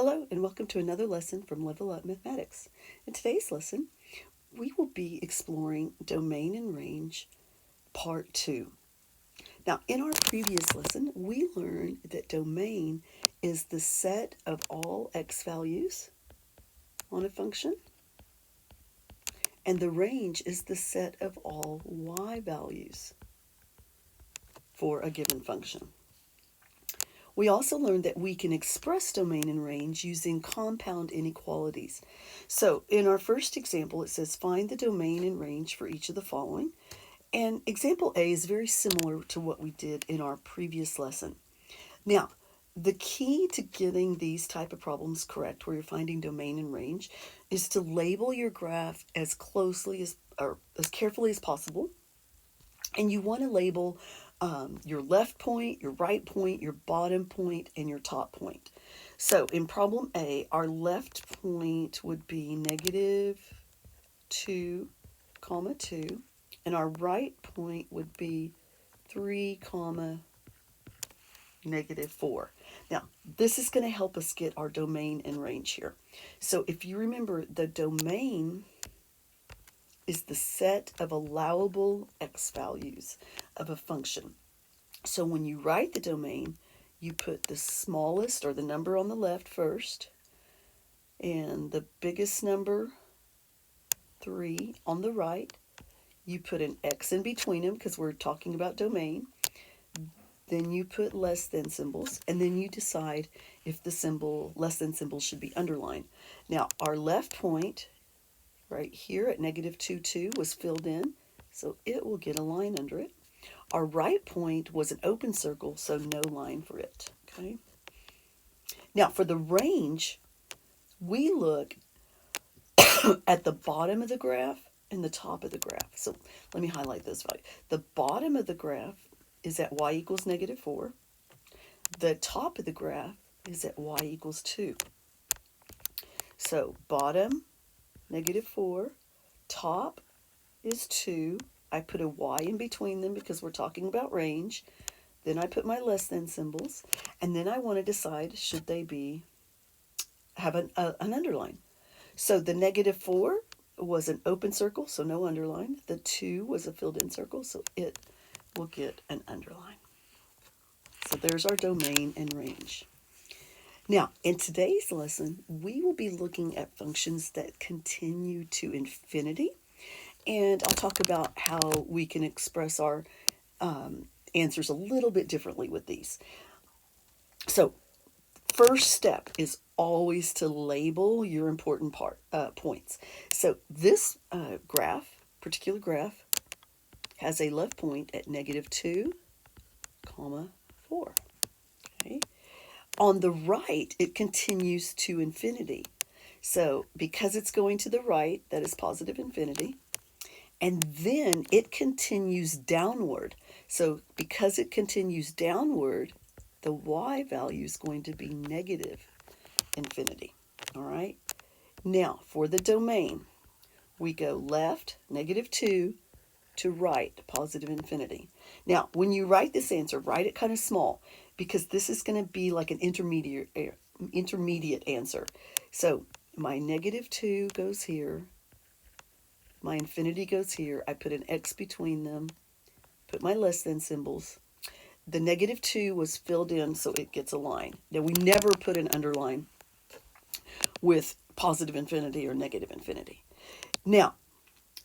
Hello and welcome to another lesson from Level Up Mathematics. In today's lesson, we will be exploring domain and range part 2. Now, in our previous lesson, we learned that domain is the set of all x values on a function, and the range is the set of all y values for a given function. We also learned that we can express domain and range using compound inequalities. So in our first example, it says find the domain and range for each of the following. And example A is very similar to what we did in our previous lesson. Now, the key to getting these type of problems correct, where you're finding domain and range, is to label your graph as closely as, or as carefully as possible. And you want to label your left point, your right point, your bottom point, and your top point. So in problem A, our left point would be negative 2, comma 2, and our right point would be 3, comma negative 4. Now, this is going to help us get our domain and range here. So if you remember, the domain is the set of allowable x values of a function. So when you write the domain, you put the smallest, or the number on the left first, and the biggest number, 3, on the right. You put an x in between them because we're talking about domain. Then you put less than symbols, and then you decide if the symbol, less than symbol, should be underlined. Now, our left point right here at negative 2, 2 was filled in, so it will get a line under it. Our right point was an open circle, so no line for it. Okay. Now, for the range, we look at the bottom of the graph and the top of the graph. So let me highlight this value. The bottom of the graph is at y equals negative 4. The top of the graph is at y equals 2. So bottom, negative 4. Top is 2. I put a y in between them because we're talking about range. Then I put my less than symbols. And then I want to decide, should they have an underline. So the negative 4 was an open circle, so no underline. The 2 was a filled in circle, so it will get an underline. So there's our domain and range. Now, in today's lesson, we will be looking at functions that continue to infinity. And I'll talk about how we can express our answers a little bit differently with these. So first step is always to label your important points. So this particular graph, has a left point at negative 2, comma 4. Okay. On the right, it continues to infinity. So because it's going to the right, that is positive infinity. And then it continues downward. So because it continues downward, the y value is going to be negative infinity. All right. Now, for the domain, we go left, negative 2, to right, positive infinity. Now, when you write this answer, write it kind of small because this is going to be like an intermediate answer. So my negative 2 goes here. My infinity goes here. I put an x between them, put my less than symbols. The negative 2 was filled in, so it gets a line. Now, we never put an underline with positive infinity or negative infinity. Now,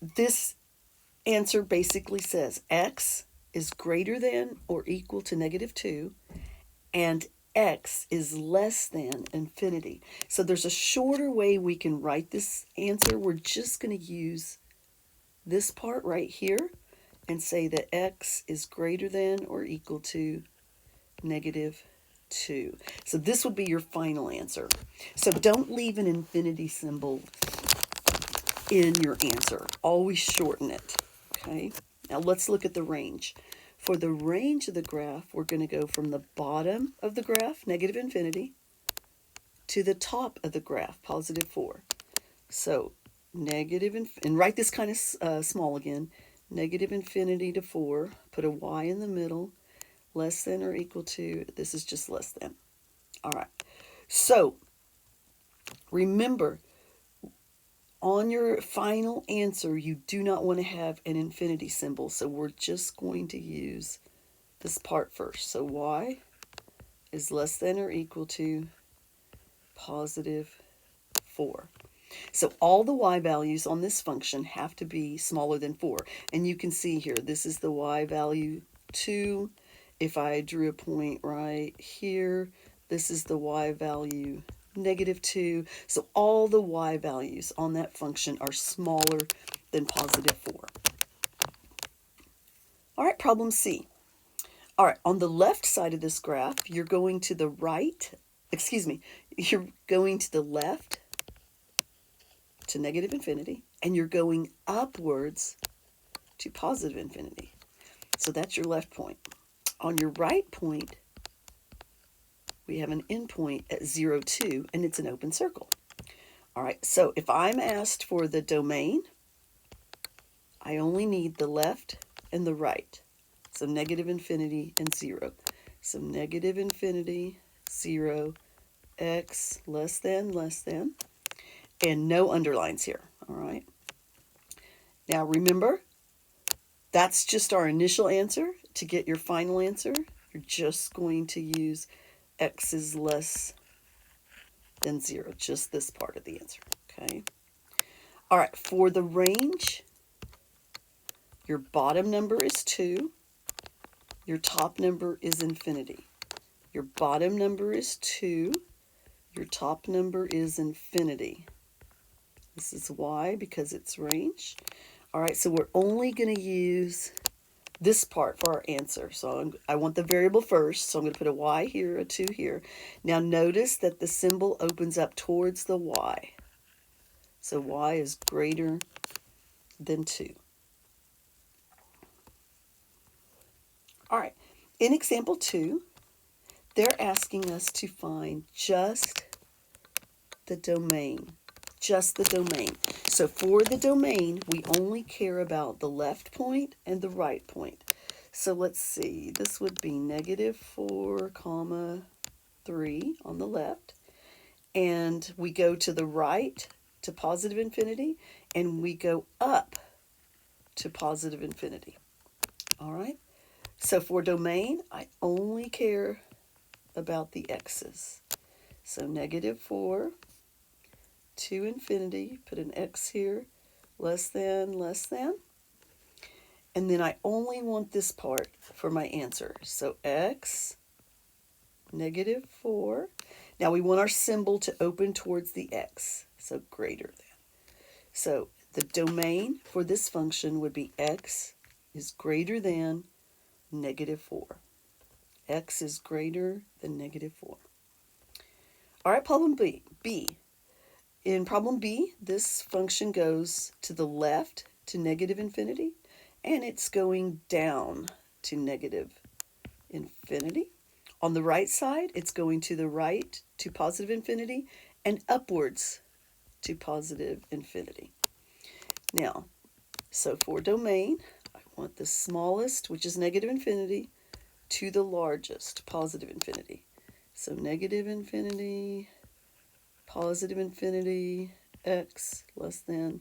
this answer basically says x is greater than or equal to negative 2, and x is less than infinity. So there's a shorter way we can write this answer. We're just going to use this part right here and say that x is greater than or equal to negative 2. So this would be your final answer. So don't leave an infinity symbol in your answer. Always shorten it. Okay. Now let's look at the range. For the range of the graph, we're going to go from the bottom of the graph, negative infinity, to the top of the graph, positive 4. So negative, and write this kind of small again, negative infinity to 4, put a y in the middle, less than or equal to, this is just less than. All right. So Remember, on your final answer, you do not want to have an infinity symbol, so we're just going to use this part first. So y is less than or equal to positive 4. So all the y values on this function have to be smaller than 4. And you can see here, this is the y value 2. If I drew a point right here, this is the y value negative 2. So all the y values on that function are smaller than positive 4. All right, problem C. All right, on the left side of this graph, you're going to the right, you're going to the left to negative infinity, and you're going upwards to positive infinity. So that's your left point. On your right point, we have an endpoint at 0, 2, and it's an open circle. All right, so if I'm asked for the domain, I only need the left and the right. So negative infinity and 0. So negative infinity, 0, x less than, and no underlines here. All right. Now remember, that's just our initial answer. To get your final answer, you're just going to use x is less than 0, just this part of the answer, okay? All right, for the range, your bottom number is 2, your top number is infinity. Your bottom number is 2, your top number is infinity. This is y because it's range. All right, so we're only going to use this part for our answer. So I want the variable first, so I'm going to put a y here, a 2 here. Now notice that the symbol opens up towards the y. So y is greater than 2. All right, in example 2, they're asking us to find just the domain. Just the domain. So for the domain, we only care about the left point and the right point. So let's see, this would be negative 4, comma 3 on the left. And we go to the right to positive infinity, and we go up to positive infinity. All right? So for domain, I only care about the x's. So negative 4 to infinity, put an x here, less than, and then I only want this part for my answer. So x, negative 4. Now we want our symbol to open towards the x, so greater than. So the domain for this function would be x is greater than negative 4. X is greater than negative 4. All right, problem B. In problem B, this function goes to the left to negative infinity, and it's going down to negative infinity. On the right side, it's going to the right to positive infinity and upwards to positive infinity. Now, so for domain, I want the smallest, which is negative infinity, to the largest, positive infinity. So negative infinity, positive infinity, x less than.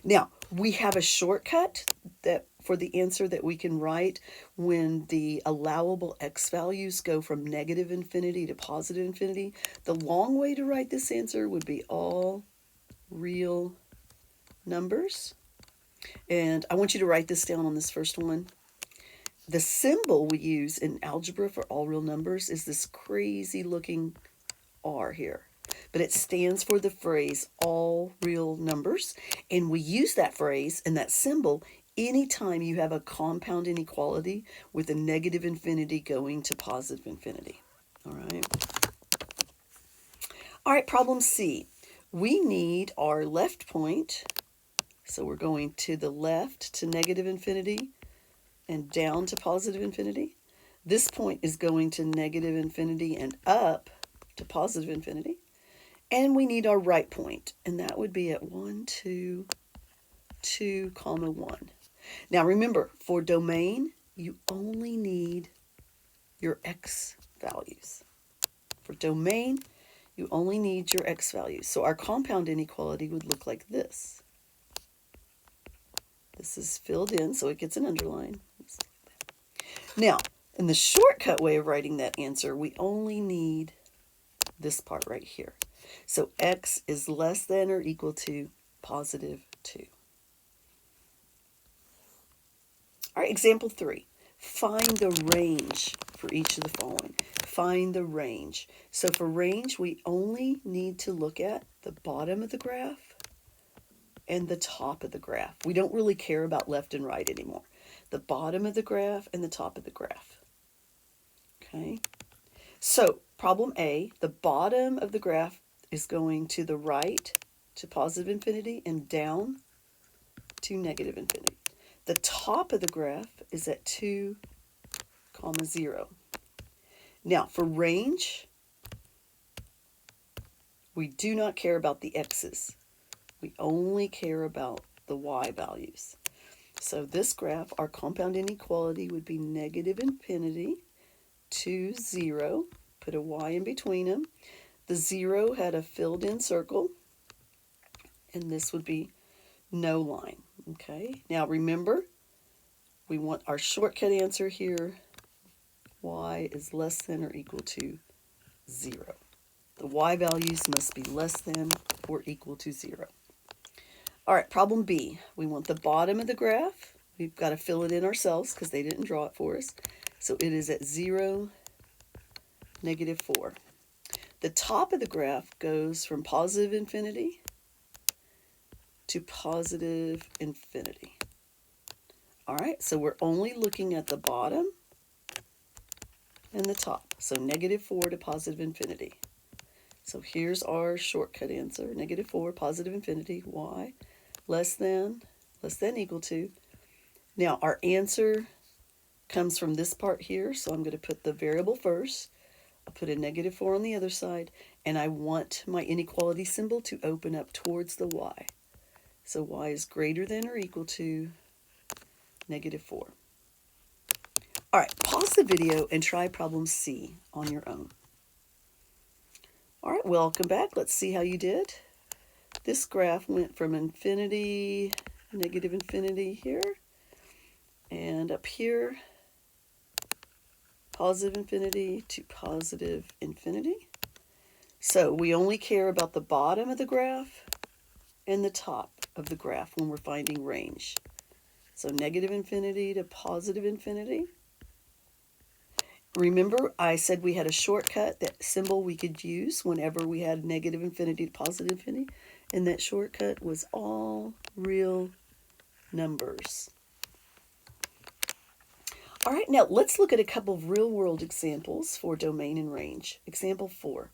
Now, we have a shortcut that for the answer that we can write when the allowable x values go from negative infinity to positive infinity. The long way to write this answer would be all real numbers. And I want you to write this down on this first one. The symbol we use in algebra for all real numbers is this crazy looking R here. But it stands for the phrase all real numbers. And we use that phrase and that symbol anytime you have a compound inequality with a negative infinity going to positive infinity. All right. All right, problem C. We need our left point. So we're going to the left to negative infinity and down to positive infinity. This point is going to negative infinity and up to positive infinity. And we need our right point, and that would be at 1, 2, 2, comma 1. Now remember, for domain, you only need your x values. For domain, You only need your x values. So our compound inequality would look like this. This is filled in, so it gets an underline. Now, in the shortcut way of writing that answer, we only need this part right here. So x is less than or equal to positive 2. All right, example 3. Find the range for each of the following. Find the range. So for range, we only need to look at the bottom of the graph and the top of the graph. We don't really care about left and right anymore. The bottom of the graph and the top of the graph. Okay, so problem A, the bottom of the graph is going to the right to positive infinity and down to negative infinity. The top of the graph is at 2, 0. Now for range, we do not care about the x's. We only care about the y values. So this graph, our compound inequality would be negative infinity to 0. Put a y in between them. The 0 had a filled in circle, and this would be no line. Okay, now remember, we want our shortcut answer here. Y is less than or equal to 0. The y values must be less than or equal to 0. All right, problem B. We want the bottom of the graph. We've got to fill it in ourselves because they didn't draw it for us. So it is at 0, -4. The top of the graph goes from positive infinity to positive infinity. All right, so we're only looking at the bottom and the top. So -4 to positive infinity. So here's our shortcut answer, -4, positive infinity, y, less than equal to. Now our answer comes from this part here, so I'm going to put the variable first. I'll put a -4 on the other side, and I want my inequality symbol to open up towards the y. So y is greater than or equal to -4. All right, pause the video and try problem C on your own. All right, welcome back. Let's see how you did. This graph went from infinity, negative infinity here, and up here, positive infinity to positive infinity. So we only care about the bottom of the graph and the top of the graph when we're finding range. So negative infinity to positive infinity. Remember, I said we had a shortcut, that symbol we could use whenever we had negative infinity to positive infinity, and that shortcut was all real numbers. All right, now let's look at a couple of real-world examples for domain and range. Example 4.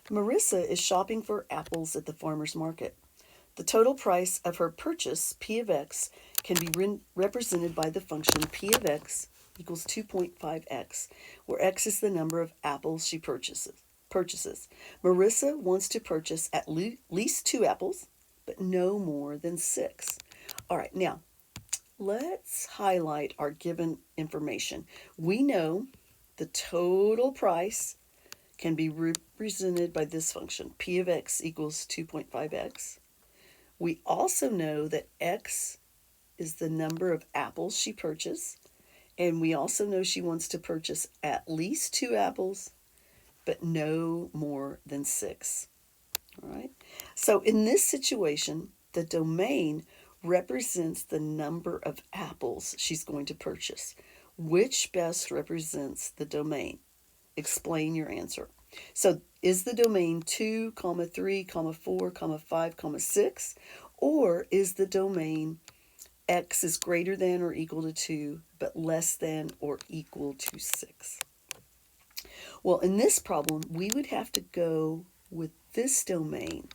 Marissa is shopping for apples at the farmer's market. The total price of her purchase, P of x, can be represented by the function P of x equals 2.5x, where x is the number of apples she purchases. Marissa wants to purchase at least 2 apples, but no more than 6. All right, now let's highlight our given information. We know the total price can be represented by this function, P of x equals 2.5x. We also know that x is the number of apples she purchased, and we also know she wants to purchase at least 2 apples, but no more than 6. All right. So in this situation, the domain represents the number of apples she's going to purchase. Which best represents the domain? Explain your answer. So is the domain 2, 3, 4, 5, 6, or is the domain x is greater than or equal to 2, but less than or equal to 6? Well, in this problem, we would have to go with this domain,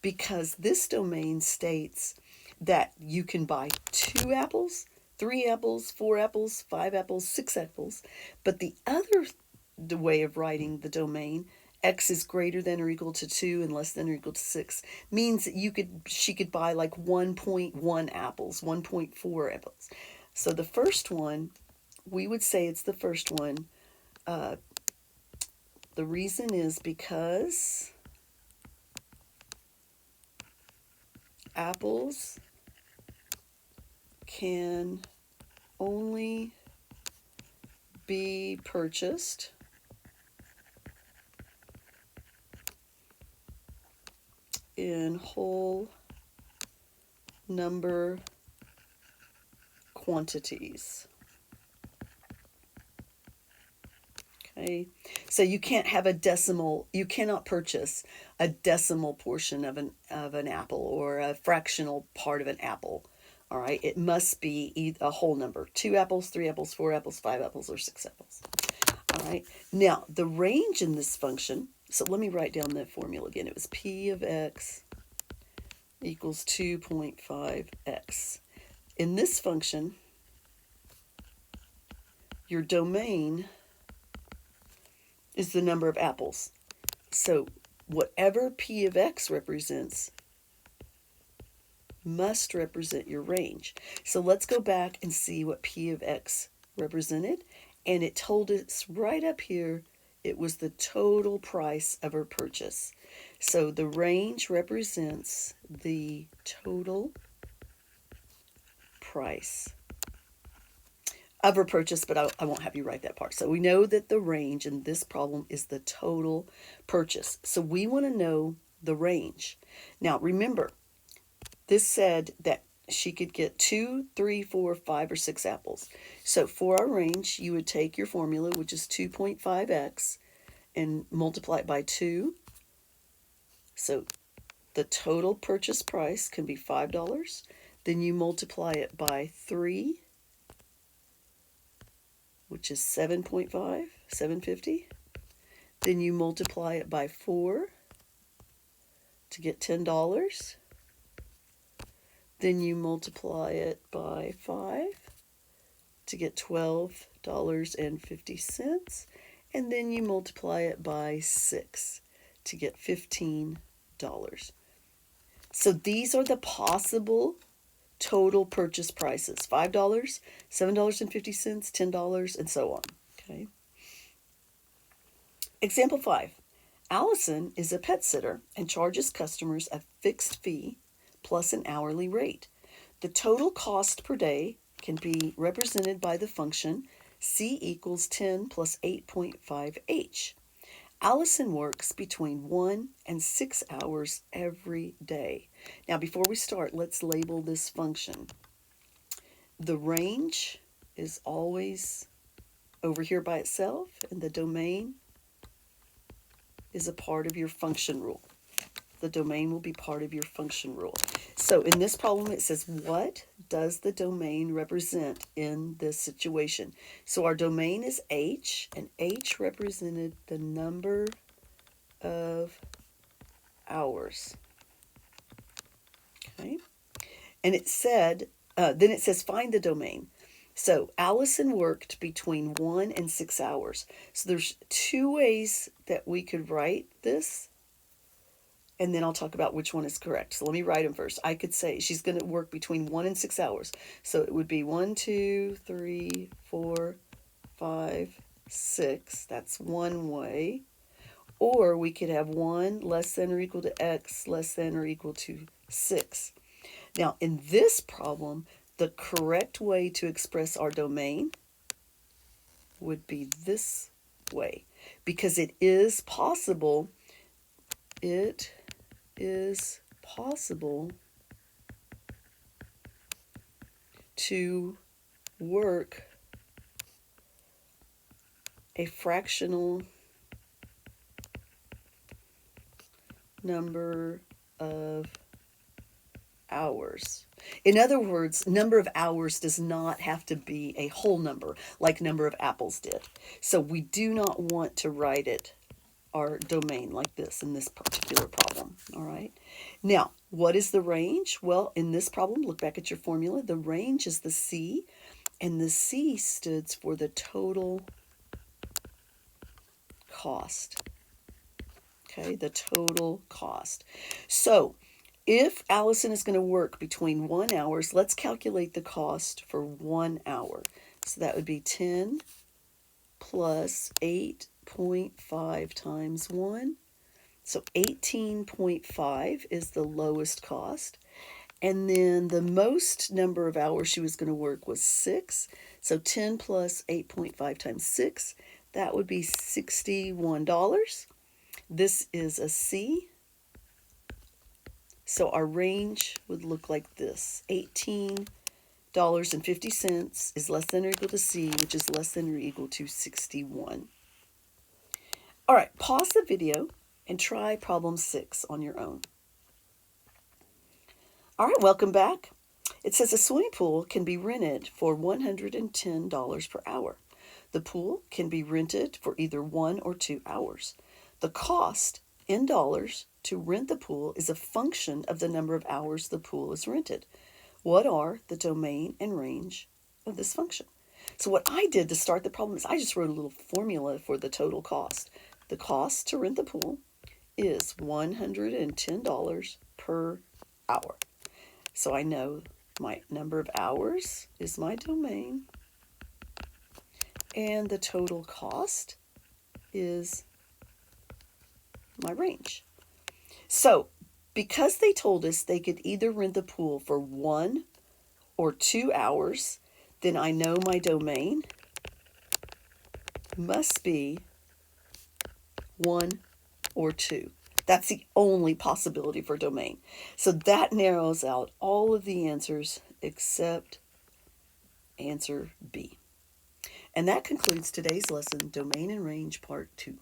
because this domain states that you can buy 2 apples, 3 apples, 4 apples, 5 apples, 6 apples, but the other way of writing the domain, x is greater than or equal to 2 and less than or equal to 6, means that she could buy like 1.1 apples, 1.4 apples. So the first one, we would say it's the first one, The reason is because apples can only be purchased in whole number quantities. Okay, so you can't have a decimal, you cannot purchase a decimal portion of an apple or a fractional part of an apple. All right, it must be a whole number: 2 apples, 3 apples, 4 apples, 5 apples, or 6 apples. All right, now the range in this function, so let me write down the formula again. It was p of x equals 2.5x. In this function, your domain is the number of apples. So whatever p of x represents must represent your range. So let's go back and see what p of x represented. And it told us right up here, it was the total price of her purchase. So the range represents the total price of her purchase, but I won't have you write that part. So we know that the range in this problem is the total purchase. So we want to know the range. Now remember, this said that she could get 2, 3, 4, 5, or 6 apples. So for our range, you would take your formula, which is 2.5x, and multiply it by 2. So the total purchase price can be $5. Then you multiply it by 3, which is 7.5, $7.50. Then you multiply it by 4 to get $10. Then you multiply it by 5 to get $12.50. And then you multiply it by 6 to get $15. So these are the possible total purchase prices: $5, $7.50, $10, and so on. Okay. Example 5. Allison is a pet sitter and charges customers a fixed fee plus an hourly rate. The total cost per day can be represented by the function c equals 10 plus 8.5h. Allison works between 1 and 6 hours every day. Now, before we start, let's label this function. The range is always over here by itself, and the domain is a part of your function rule. The domain will be part of your function rule. So in this problem, it says, what does the domain represent in this situation? So our domain is h, and h represented the number of hours. Okay. And it said, then it says, find the domain. So Allison worked between 1 and 6 hours. So there's 2 ways that we could write this, and then I'll talk about which one is correct. So let me write them first. I could say she's going to work between 1 and 6 hours. So it would be 1, 2, 3, 4, 5, 6. That's one way. Or we could have 1 less than or equal to x less than or equal to 6. Now, in this problem, the correct way to express our domain would be this way, because it is possible to work a fractional number of hours. In other words, number of hours does not have to be a whole number like number of apples did. So we do not want to write it, our domain, like this in this particular problem. All right. Now, what is the range? Well, in this problem, look back at your formula. The range is the C, and the C stood for the total cost. Okay, the total cost. So if Allison is going to work between 1 hour, let's calculate the cost for 1 hour. So that would be 10 plus 18.5 times 1. So 18.5 is the lowest cost. And then the most number of hours she was going to work was 6. So 10 plus 8.5 times 6, that would be $61. This is a C. So our range would look like this. $18.50 is less than or equal to C, which is less than or equal to 61. All right, pause the video and try problem 6 on your own. All right, welcome back. It says a swimming pool can be rented for $110 per hour. The pool can be rented for either 1 or 2 hours. The cost in dollars to rent the pool is a function of the number of hours the pool is rented. What are the domain and range of this function? So what I did to start the problem is I just wrote a little formula for the total cost. The cost to rent the pool is $110 per hour. So I know my number of hours is my domain, and the total cost is my range. So because they told us they could either rent the pool for 1 or 2 hours, then I know my domain must be 1 or 2. That's the only possibility for domain. So that narrows out all of the answers except answer B. And that concludes today's lesson, Domain and Range, Part 2.